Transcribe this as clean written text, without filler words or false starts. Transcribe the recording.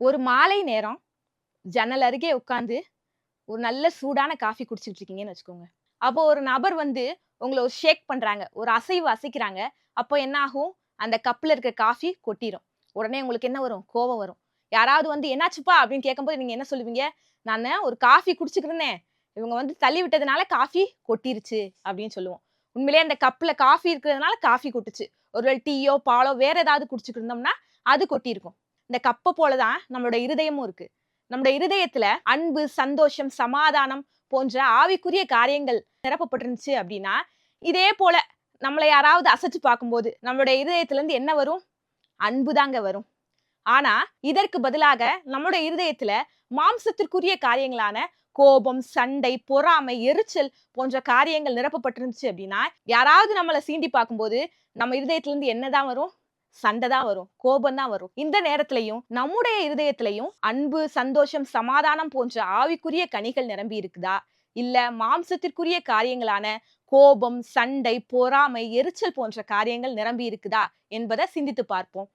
ஒரு மாலை நேரம் ஜன்னல் அருகே உட்கார்ந்து ஒரு நல்ல சூடான காஃபி குடிச்சிட்டு இருக்கீங்கன்னு வச்சுக்கோங்க. அப்போ ஒரு நபர் வந்து உங்கள ஒரு ஷேக் பண்றாங்க. ஒரு அசைவு அசைக்கிறாங்க. அப்போ என்ன ஆகும்? அந்த கப்ல இருக்க காஃபி கொட்டிரும். உடனே உங்களுக்கு என்ன வரும்? கோவம் வரும். யாராவது வந்து "என்னாச்சுப்பா?" அப்படின்னு கேட்கும்போது நீங்க என்ன சொல்லுவீங்க? "நானு ஒரு காஃபி குடிச்சுக்கிட்டு இருந்தேன். இவங்க வந்து தள்ளி விட்டதுனால காஃபி கொட்டிருச்சு" அப்படின்னு சொல்லுவோம். உண்மையிலேயே அந்த கப்ல காஃபி இருக்கிறதுனால காஃபி கொட்டுச்சு. ஒருவேளை டீயோ, பாலோ வேற ஏதாவது குடிச்சுக்கிட்டு இருந்தோம்னா, அது கொட்டியிருக்கும். இந்த கப்ப போல தான் நம்மளோட இருதயமும் இருக்கு. நம்முடைய இருதயத்துல அன்பு, சந்தோஷம், சமாதானம் போன்ற ஆவிக்குரிய காரியங்கள் நிரப்பப்பட்டிருந்துச்சு அப்படின்னா, இதே போல நம்மள யாராவது அசச்சு பார்க்கும்போது, நம்மளுடைய இருதயத்துல இருந்து என்ன வரும்? அன்பு தாங்க வரும். ஆனா, இதற்கு பதிலாக நம்முடைய இருதயத்துல மாம்சத்திற்குரிய காரியங்களான கோபம், சண்டை, பொறாமை, எரிச்சல் போன்ற காரியங்கள் நிரப்பப்பட்டிருந்துச்சு அப்படின்னா, யாராவது நம்மள சீண்டி பார்க்கும்போது, நம்ம இருதயத்துல இருந்து என்னதான் வரும்? சண்டை தான் வரும். கோபம் தான் வரும். இந்த நேரத்திலயும் நம்முடைய இருதயத்திலயும் அன்பு, சந்தோஷம், சமாதானம் போன்ற ஆவிக்குரிய கனிகள் நிரம்பி இருக்குதா? இல்ல மாம்சத்திற்குரிய காரியங்களான கோபம், சண்டை, பொறாமை, எரிச்சல் போன்ற காரியங்கள் நிரம்பி இருக்குதா? என்பத சிந்தித்து பார்ப்போம்.